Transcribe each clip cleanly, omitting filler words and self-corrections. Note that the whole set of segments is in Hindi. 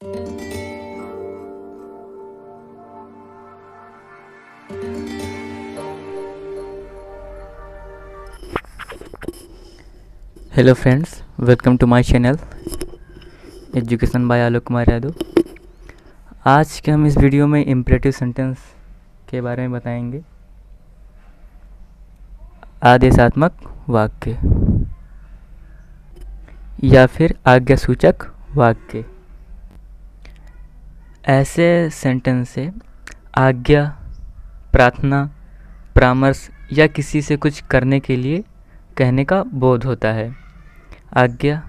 Hello friends, welcome to my channel education by Alok Kumar Yadav. आज के हम इस वीडियो में इम्परेटिव सेंटेंस के बारे में बताएंगे। आदेशात्मक वाक्य या फिर आज्ञासूचक वाक्य। ऐसे सेंटेंस से आज्ञा, प्रार्थना, परामर्श या किसी से कुछ करने के लिए कहने का बोध होता है। आज्ञा,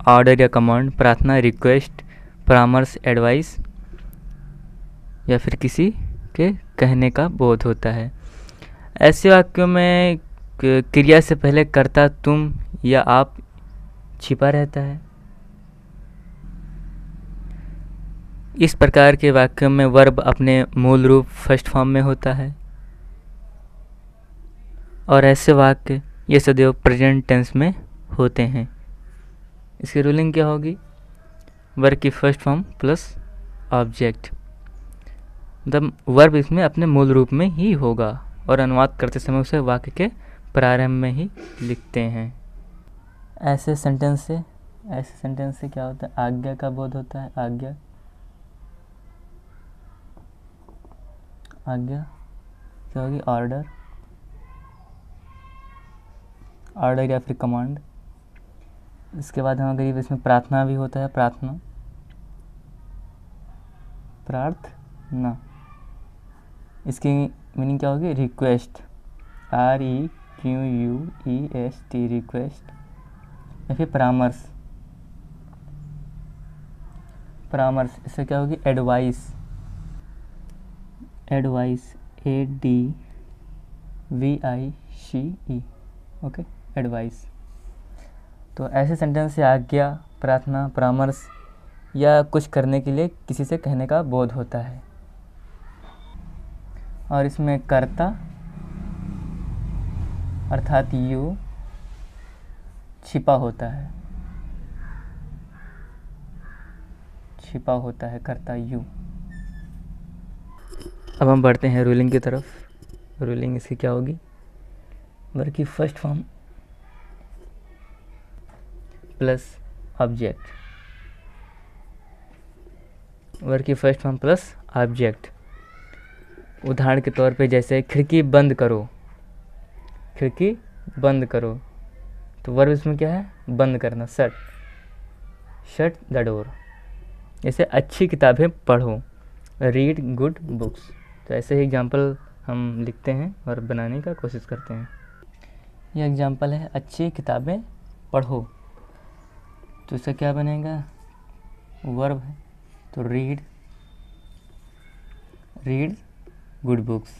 ऑर्डर या कमांड, प्रार्थना, रिक्वेस्ट, परामर्श, एडवाइस या फिर किसी के कहने का बोध होता है। ऐसे वाक्यों में क्रिया से पहले कर्ता तुम या आप छिपा रहता है। इस प्रकार के वाक्यों में वर्ब अपने मूल रूप फर्स्ट फॉर्म में होता है और ऐसे वाक्य ये सदैव प्रेजेंट टेंस में होते हैं। इसकी रूलिंग क्या होगी? वर्ब की फर्स्ट फॉर्म प्लस ऑब्जेक्ट, मतलब वर्ब इसमें अपने मूल रूप में ही होगा और अनुवाद करते समय उसे वाक्य के प्रारंभ में ही लिखते हैं। ऐसे सेंटेंस से क्या होता है? आज्ञा का बोध होता है। आज्ञा क्या होगी? ऑर्डर या फिर कमांड। इसके बाद हम अगर इसमें प्रार्थना भी होता है। प्रार्थना इसकी मीनिंग क्या होगी? Request, REQUEST, request. या फिर परामर्श इससे क्या होगी? Advice, ADVICE, okay, advice. तो ऐसे सेंटेंस से आज्ञा, प्रार्थना, परामर्श या कुछ करने के लिए किसी से कहने का बोध होता है। और इसमें कर्ता अर्थात यू छिपा होता है कर्ता यू। अब हम बढ़ते हैं रूलिंग की तरफ। रूलिंग इसकी क्या होगी? वर्ब की first form plus object. Verb की फर्स्ट फॉर्म प्लस ऑब्जेक्ट। उदाहरण के तौर पे जैसे खिड़की बंद करो, तो वर्ब इसमें क्या है? बंद करना, शट द डोर। जैसे अच्छी किताबें पढ़ो, रीड गुड बुक्स। तो ऐसे ही एग्जाम्पल हम लिखते हैं और बनाने का कोशिश करते हैं। यह एग्जाम्पल है, अच्छी किताबें पढ़ो। तो इसका क्या बनेगा? वर्ब है तो रीड गुड बुक्स।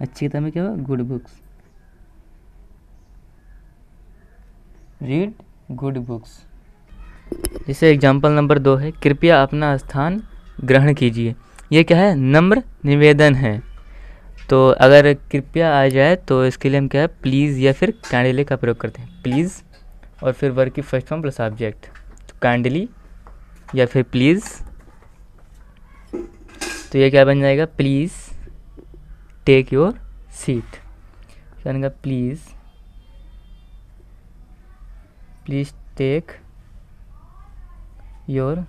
अच्छी किताबें क्या होगा? Good books, read good books. जैसे एग्जाम्पल नंबर 2 है, कृपया अपना स्थान ग्रहण कीजिए। ये क्या है? नम्र निवेदन है। तो अगर कृपया आ जाए तो इसके लिए हम क्या है? प्लीज़ या फिर काइंडली का प्रयोग करते हैं। प्लीज़ और फिर वर्ब की फर्स्ट फॉर्म प्लस ऑब्जेक्ट। तो काइंडली या फिर प्लीज़, तो ये क्या बन जाएगा? Please take your seat. क्या बनेगा? Please take your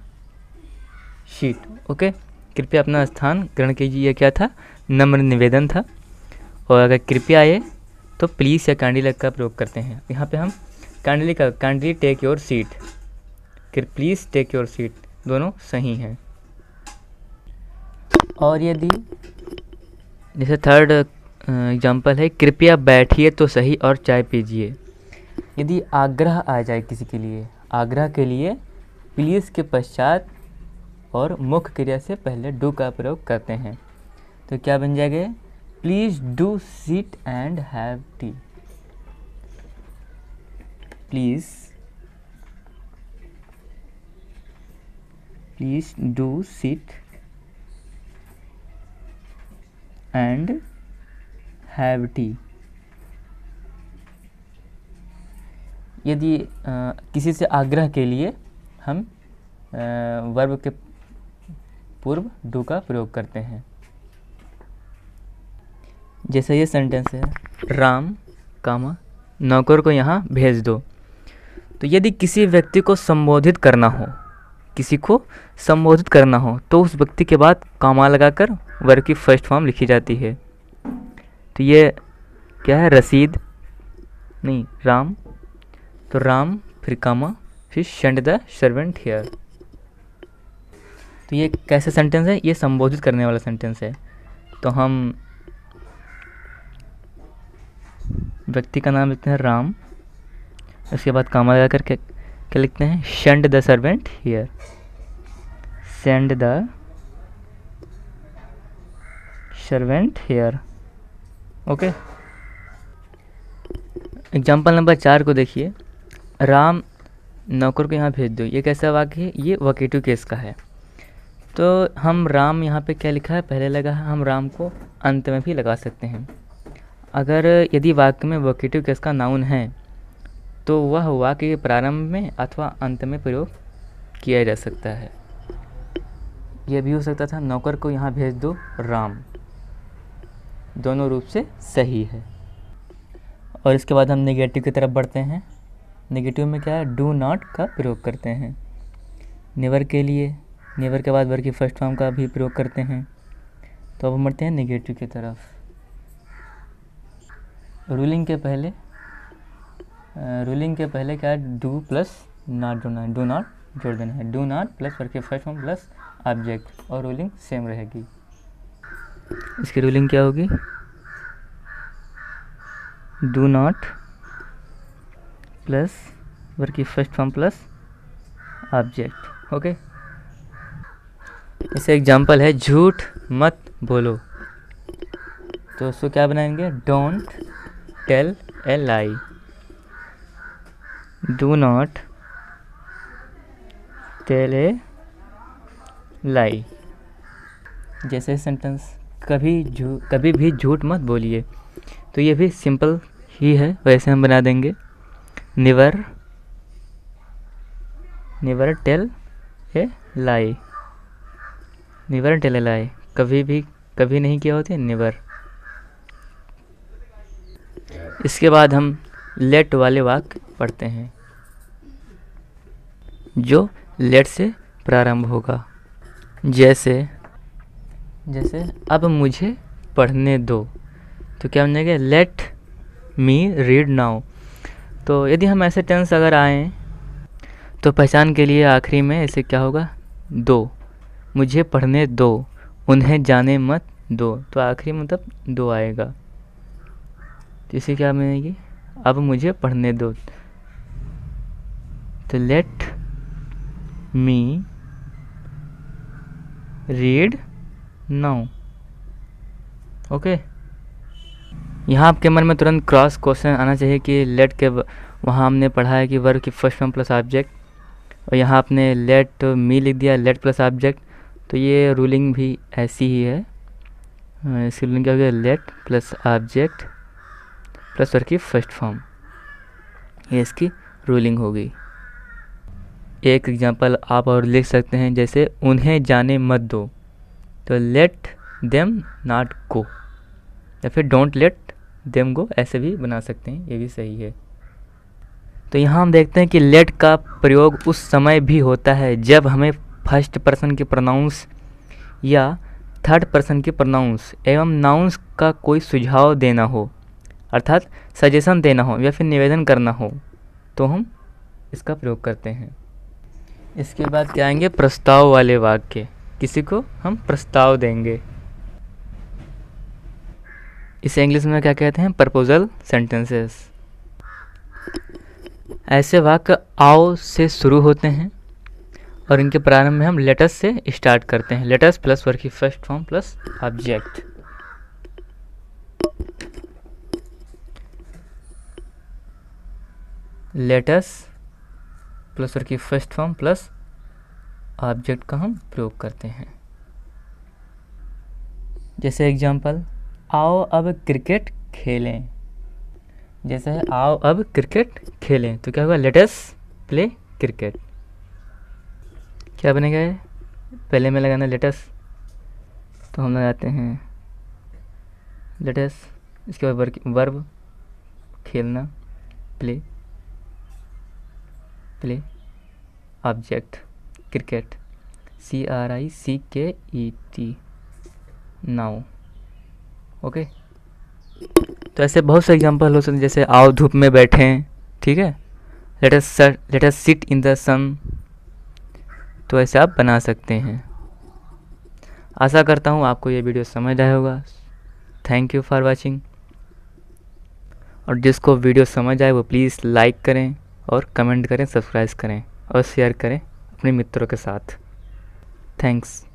seat. Okay, कृपया अपना स्थान ग्रहण कीजिए। यह क्या था? नम्र निवेदन था। और अगर कृपया आए तो प्लीज़ या काइंडली का प्रयोग करते हैं। यहाँ पे हम kindly take your seat, please take your seat, दोनों सही हैं। और यदि जैसे थर्ड एग्जाम्पल है, कृपया बैठिए तो सही और चाय पीजिए। यदि आग्रह आ जाए किसी के लिए, आग्रह के लिए प्लीज़ के पश्चात और मुख्य क्रिया से पहले डू का प्रयोग करते हैं। तो क्या बन जाएगा? Please do sit and have T. Please do sit and have T. यदि किसी से आग्रह के लिए हम वर्ब के पूर्व डू का प्रयोग करते हैं। जैसे ये सेंटेंस है, राम कामा नौकर को यहाँ भेज दो। तो यदि किसी व्यक्ति को संबोधित करना हो, किसी को संबोधित करना हो तो उस व्यक्ति के बाद कामा लगाकर वर्ब की फर्स्ट फॉर्म लिखी जाती है। तो ये क्या है, रसीद नहीं, राम, तो राम फिर कामा फिर सेंड द सर्वेंट हियर। तो ये कैसे सेंटेंस है, ये संबोधित करने वाला सेंटेंस है। तो हम व्यक्ति का नाम लिखते हैं राम, उसके बाद कामा लगा कर क्या लिखते हैं, send the servant here, send the servant here. Okay, example number 4 को देखिए, राम नौकर को यहाँ भेज दो। ये कैसा वाक्य है, ये वोकेटिव केस का है। तो हम राम यहाँ पे क्या लिखा है, पहले लगा है, हम राम को अंत में भी लगा सकते हैं। अगर यदि वाक्य में वोकेटिव केस का नाउन है तो वह वाक्य के प्रारंभ में अथवा अंत में प्रयोग किया जा सकता है। यह भी हो सकता था, नौकर को यहाँ भेज दो राम, दोनों रूप से सही है। और इसके बाद हम नेगेटिव की तरफ बढ़ते हैं। नेगेटिव में क्या है, डू नॉट का प्रयोग करते हैं। नेवर के लिए नेवर के बाद वर्ब की फर्स्ट फॉर्म का भी प्रयोग करते हैं। तो अब हम बढ़ते हैं नेगेटिव की तरफ। रूलिंग के पहले क्या है, डू प्लस नॉट जोड़ना है, डू नॉट जोड़ देना है, डू नॉट प्लस वर्ब की फर्स्ट फॉर्म प्लस ऑब्जेक्ट, और रूलिंग सेम रहेगी। इसकी रूलिंग क्या होगी, डू नॉट प्लस वर्ब की first form plus object. Okay, इसे एग्जाम्पल है, झूठ मत बोलो। तो उसको क्या बनाएंगे, don't tell a lie, do not tell a lie. जैसे सेंटेंस, कभी भी झूठ मत बोलिए। तो ये भी सिंपल ही है, वैसे हम बना देंगे, never tell a lie, never tell a lie, कभी नहीं किया होते, नेवर। इसके बाद हम लेट वाले वाक्य पढ़ते हैं, जो लेट से प्रारंभ होगा। जैसे अब मुझे पढ़ने दो। तो क्या बनेगा, लेट मी रीड नाउ। तो यदि हम ऐसे टेंस अगर आएँ तो पहचान के लिए आखिरी में ऐसे क्या होगा, दो, मुझे पढ़ने दो, उन्हें जाने मत दो। तो आखिरी मतलब दो आएगा। तो इसे क्या बनेगी, अब मुझे पढ़ने दो। तो let me read now. Okay, यहाँ आपके मन में तुरंत क्रॉस क्वेश्चन आना चाहिए कि लेट के वहाँ हमने पढ़ा है कि वर्ब की फर्स्ट फॉर्म प्लस ऑब्जेक्ट, और यहाँ आपने लेट मी लिख दिया, लेट प्लस ऑब्जेक्ट। तो ये रूलिंग भी ऐसी ही है। इसकी रूलिंग क्या हो गया, late plus object plus verb की फर्स्ट फॉर्म, ये इसकी रूलिंग होगी। एक एग्जांपल आप और लिख सकते हैं, जैसे उन्हें जाने मत दो। तो लेट देम नॉट गो, या फिर डोंट लेट देम गो, ऐसे भी बना सकते हैं, ये भी सही है। तो यहाँ हम देखते हैं कि लेट का प्रयोग उस समय भी होता है जब हमें फर्स्ट पर्सन के प्रोनाउंस या थर्ड पर्सन के प्रोनाउंस एवं नाउंस का कोई सुझाव देना हो, अर्थात सजेशन देना हो या फिर निवेदन करना हो, तो हम इसका प्रयोग करते हैं। इसके बाद क्या आएंगे, प्रस्ताव वाले वाक्य। किसी को हम प्रस्ताव देंगे, इसे इंग्लिश में क्या कहते हैं, प्रपोजल सेंटेंसेस। ऐसे वाक्य आओ से शुरू होते हैं और इनके प्रारंभ में हम लेटस से स्टार्ट करते हैं। लेटस प्लस वर्ब की first form plus object. Let's plus verb की फर्स्ट फॉर्म प्लस ऑब्जेक्ट का हम प्रयोग करते हैं। जैसे एग्जांपल, आओ अब क्रिकेट खेलें। जैसे है, आओ अब क्रिकेट खेलें, तो क्या होगा, लेट अस प्ले क्रिकेट। क्या बनेगा ये, पहले में लगाना लेटस, तो हम लगाते हैं लेटस। इसके बाद वर्ब खेलना, play, play. Object cricket, CRICKET, now. Okay, तो ऐसे बहुत से एग्जांपल हो सकते हैं, जैसे आओ धूप में बैठें, ठीक है, let us sit in the sun. तो ऐसे आप बना सकते हैं। आशा करता हूँ आपको ये वीडियो समझ आया होगा। Thank you for watching. और जिसको वीडियो समझ आए वो प्लीज़ लाइक करें और कमेंट करें, सब्सक्राइब करें और शेयर करें अपने मित्रों के साथ। थैंक्स।